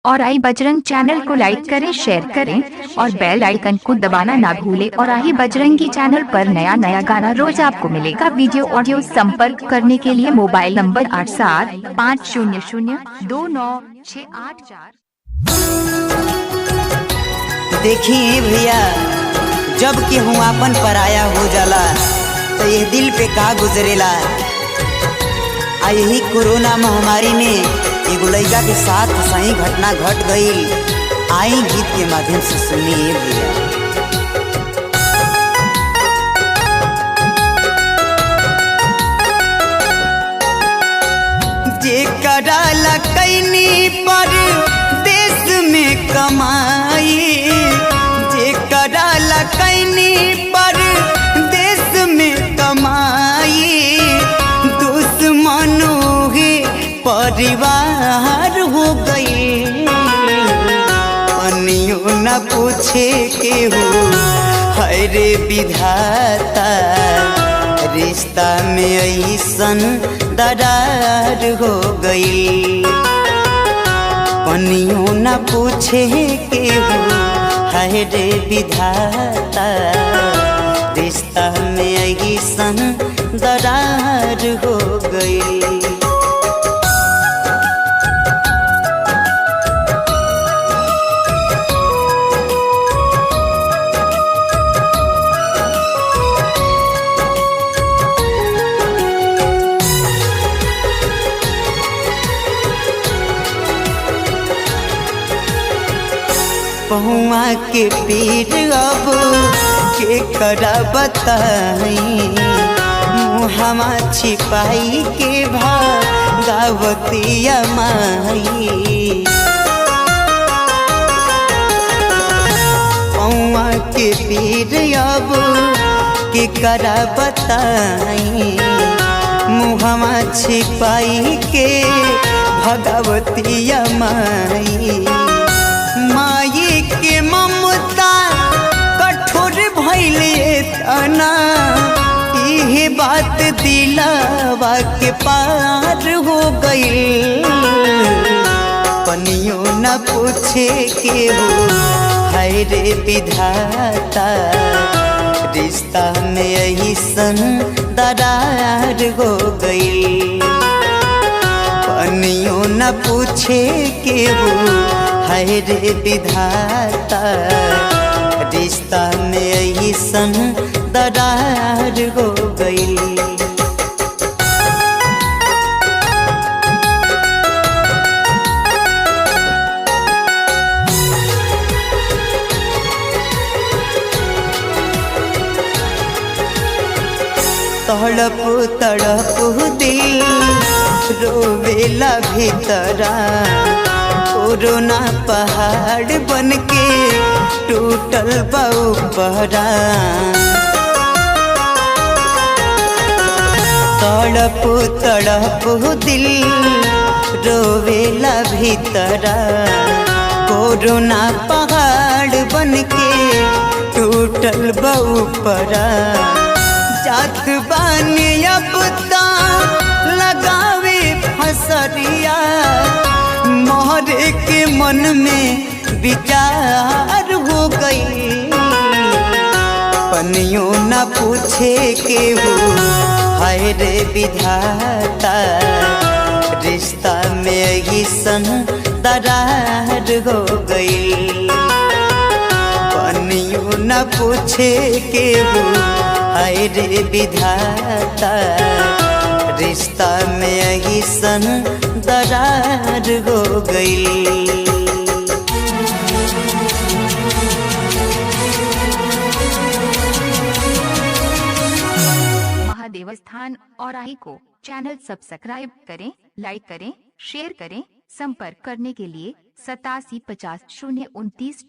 और आई बजरंग चैनल को लाइक करें, शेयर करें और बेल आइकन को दबाना ना भूलें। और आई बजरंगी चैनल पर नया नया गाना रोज आपको मिलेगा। वीडियो ऑडियो संपर्क करने के लिए मोबाइल नंबर 8750029684। देखिए भैया, जब के हूँ आपन पराया हो जाला तो ये दिल पे का गुजरेला। आ यही कोरोना महामारी में एगो लड़का के साथ सही घटना घट गई। आई गीत के माध्यम से सुनिए भैया। जे कराला कैनी पर देश में कमाई, जे कराला कैनी पर देश में कमाई, दुश्मनों ही परिवार हो गई। अनियो न पूछे के हो है रे विधाता, रिश्ता में ऐसन दरार हो गई। पनियों न पूछे के हो है रे विधाता, रिश्ता में ऐसन दरार हो गई। पहुआ के पीर अब के करा बताई, मुहमा छिपाई के भागवतिया माई। पहुआ के पीर अब के करा बताई, मुहमा छिपाई के भगवतिया माई। माई के ममता कठोर भइले तना, इहे बात दिलावा के पार हो गई। पनियों न पूछे के हो है रे विधाता, रिश्ता में ऐसन दरार हो गई। पनियों न पूछे के हो है रे विधाता, रिश्ता में ऐसन दरार हो गई। तड़प तड़प दिल रोवेला भीतरा, कोरोना पहाड़ बनके टूटल बा ऊपरा। तड़प तड़प दिल रोवेला भीतरा, कोरोना पहाड़ बनके टूटल बा ऊपरा। जात बानी अब ता लगावे फसरिया, मोहरे के मन में विचार हो गई। पनियों न पूछे के हो है रे विधाता, रिश्ता में ऐसन दरार हो गई। पनियों न पूछे के हो है रे विधाता, रिश्ता में ऐसन दरार हो गई। महादेवस्थान और आई को चैनल सब्सक्राइब करें, लाइक करें, शेयर करें। संपर्क करने के लिए 87502996।